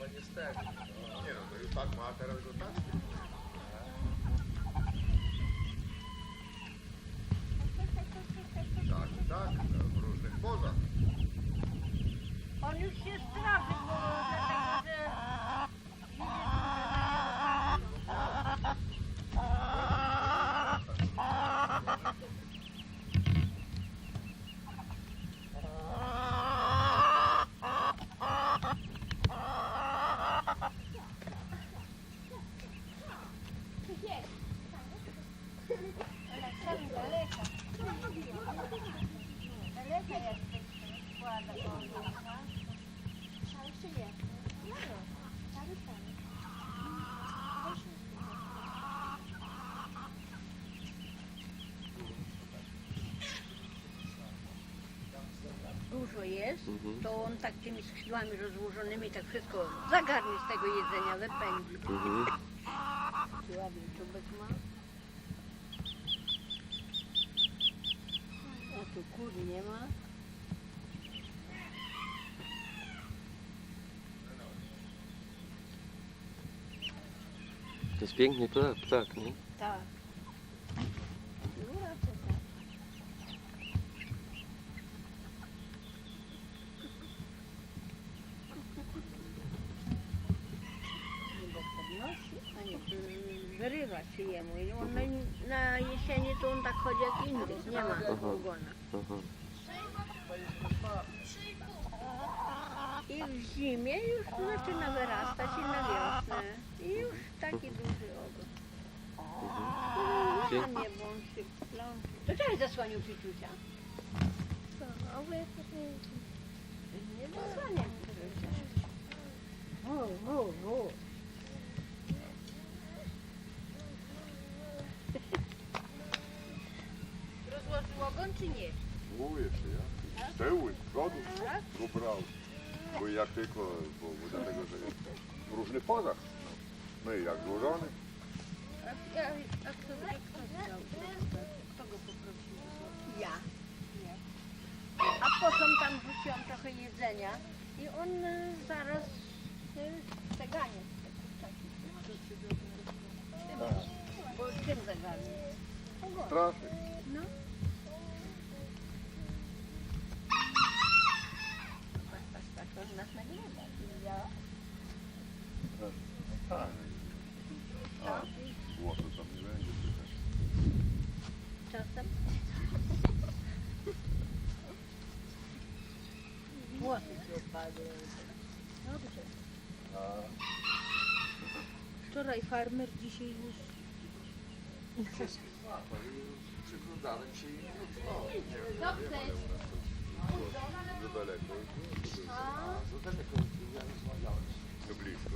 No niestety. Nie no, to już tak ma, a teraz go tak. Tak, w różnych pozach. On już się straszy, bo dlatego, że daleka. Daleka jak składa kołownika. Ale jeszcze nie. Dużo jest, to on tak tymi skrzydłami rozłożonymi tak wszystko zagarnie z tego jedzenia, wypędzi. Taki ładny czubek ma. A tu kur nie ma. To jest piękny ptak, nie? Tak. Góra to tak. Chyba podnosi, a nie, wyrywa się jemu. I on na jesieni to on tak chodzi jak innych, nie ma ogona. I w zimie już zaczyna wyrastać i na wiosnę. I już taki duży ogon. Na mnie, bo on się plączy. To czemu zasłanił Piciusia? Nie zasłaniam Piciusia. Rozłożył ogon czy nie? Mówię się, ja. Z tyłu, z przodu go brał. Bo jak tylko, bo dlatego, że w różnych pozach. No i jak złożony. A kto brał? Kto go poprosił? Ja. A potem tam rzuciłam trochę jedzenia i on zaraz zagania te kurczaki. Bo czym zagarnie? Strasznie. No. Patrz, on nas nagrywa. Ja. Tak. A, głosu tam nie będzie. Czasem. Włosy ci opadły. Dobrze. Wczoraj farmer, dzisiaj już. Przyglądałem się i Dobrze. Za daleko. za daleko ja rozmawiałem. To blisko.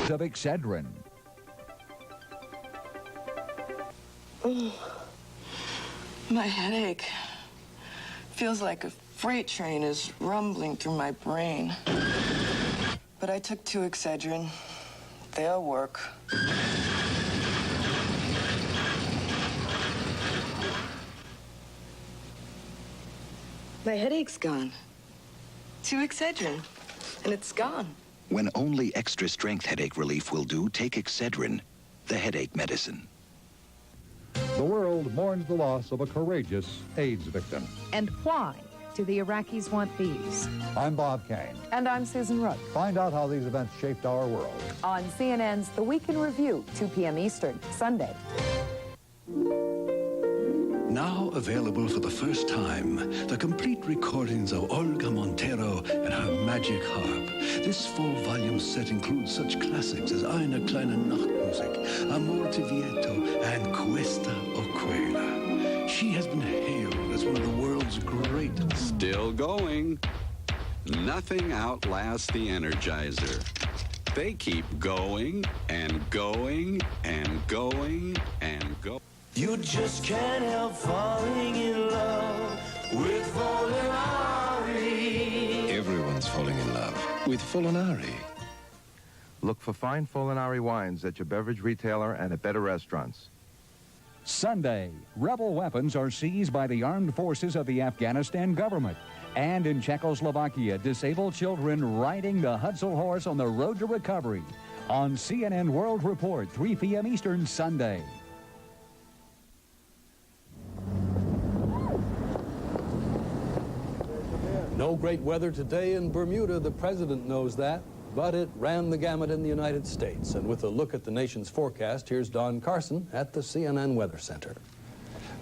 Of Excedrin. My headache feels like a freight train is rumbling through my brain. But I took 2 Excedrin. They'll work. My headache's gone. 2 Excedrin, and it's gone. When only extra strength headache relief will do, take Excedrin, the headache medicine. The world mourns the loss of a courageous AIDS victim. And why do the Iraqis want these? I'm Bob Kane. And I'm Susan Rook. Find out how these events shaped our world On CNN's The Week in Review, 2 p.m. Eastern, Sunday. Now available for the first time, the complete recordings of Olga Montero and her magic harp. This full volume set includes such classics as Eine kleine Nachtmusik, Amor ti Vieto, and Questa Oquela. She has been hailed as one of the world's greatest. Still going. Nothing outlasts the Energizer. They keep going and going and going and going. You just can't help falling in love with Molinari. Everyone's falling in love with Molinari. Look for fine Molinari wines at your beverage retailer and at better restaurants. Sunday, rebel weapons are seized by the armed forces of the Afghanistan government. And in Czechoslovakia, disabled children riding the Hudson horse on the road to recovery. On CNN World Report, 3 p.m. Eastern, Sunday. No great weather today in Bermuda. The president knows that. but it ran the gamut in the United States. And with a look at the nation's forecast, here's Don Carson at the CNN Weather Center.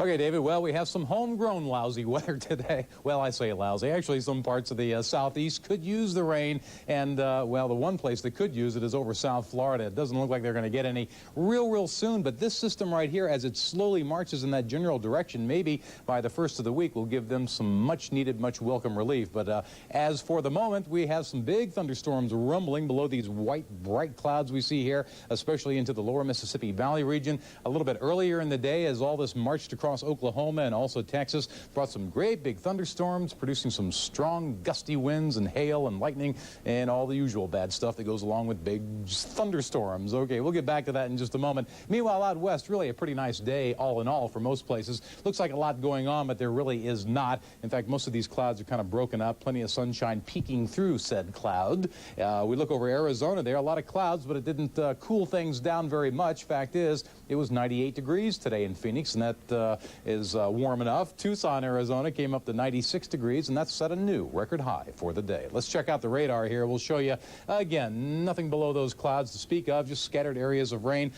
Okay, David, well, we have some homegrown lousy weather today. Well, I say lousy. Actually, some parts of the southeast could use the rain, and, well, the one place that could use it is over South Florida. It doesn't look like they're going to get any real soon, but this system right here, as it slowly marches in that general direction, maybe by the first of the week will give them some much-needed, much-welcome relief. But as for the moment, we have some big thunderstorms rumbling below these white, bright clouds we see here, especially into the lower Mississippi Valley region. A little bit earlier in the day, as all this marched across Oklahoma and also Texas, brought some great big thunderstorms, producing some strong gusty winds and hail and lightning and all the usual bad stuff that goes along with big thunderstorms. Okay, we'll get back to that in just a moment. Meanwhile, out west, really a pretty nice day all in all for most places. Looks like a lot going on, but there really is not. In fact, most of these clouds are kind of broken up. Plenty of sunshine peeking through said cloud. We look over Arizona there, a lot of clouds, but it didn't cool things down very much. Fact is, it was 98 degrees today in Phoenix, and that is warm enough. Tucson, Arizona came up to 96 degrees, and that's set a new record high for the day. Let's check out the radar here. We'll show you, again, nothing below those clouds to speak of, just scattered areas of rain.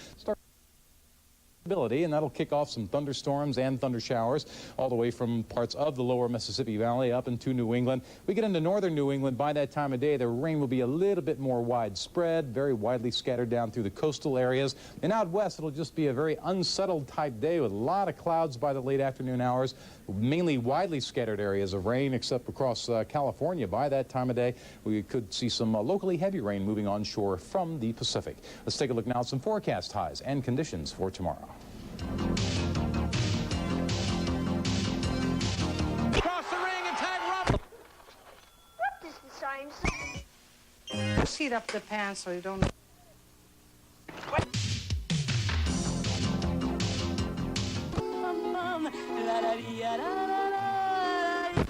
And that'll kick off some thunderstorms and thunder showers all the way from parts of the lower Mississippi Valley up into New England. We get into northern New England. By that time of day, the rain will be a little bit more widespread, very widely scattered down through the coastal areas. And out west, it'll just be a very unsettled type day with a lot of clouds by the late afternoon hours, mainly widely scattered areas of rain, except across California. By that time of day, we could see some locally heavy rain moving onshore from the Pacific. Let's take a look now at some forecast highs and conditions for tomorrow. Cross the ring and tag Robert. What does the sign say? Seat up the pants so you don't...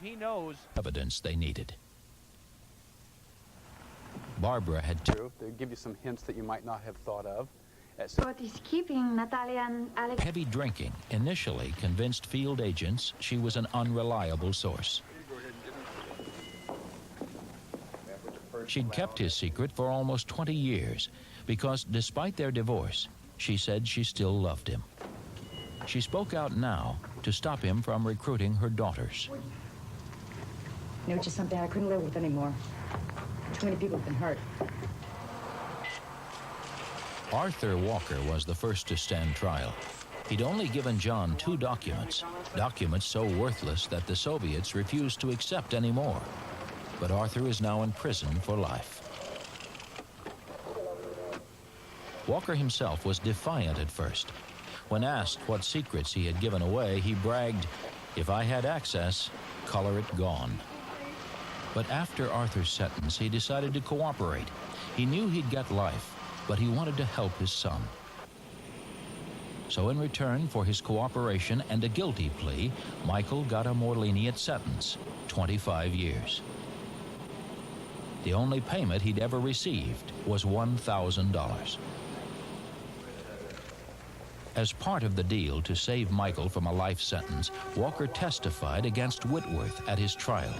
He knows evidence they needed. Barbara had to give you some hints that you might not have thought of. What is keeping Natalia and Alex? Heavy drinking initially convinced field agents she was an unreliable source. She'd kept his secret for almost 20 years because, despite their divorce, she said she still loved him. She spoke out now to stop him from recruiting her daughters. You know, just something I couldn't live with anymore. Too many people have been hurt. Arthur Walker was the first to stand trial. He'd only given John 2 documents so worthless that the Soviets refused to accept any more. But Arthur is now in prison for life. Walker himself was defiant at first. When asked what secrets he had given away, he bragged, "If I had access, color it gone." But after Arthur's sentence, he decided to cooperate. He knew he'd get life, but he wanted to help his son. So in return for his cooperation and a guilty plea, Michael got a more lenient sentence, 25 years. The only payment he'd ever received was $1,000. As part of the deal to save Michael from a life sentence, Walker testified against Whitworth at his trial.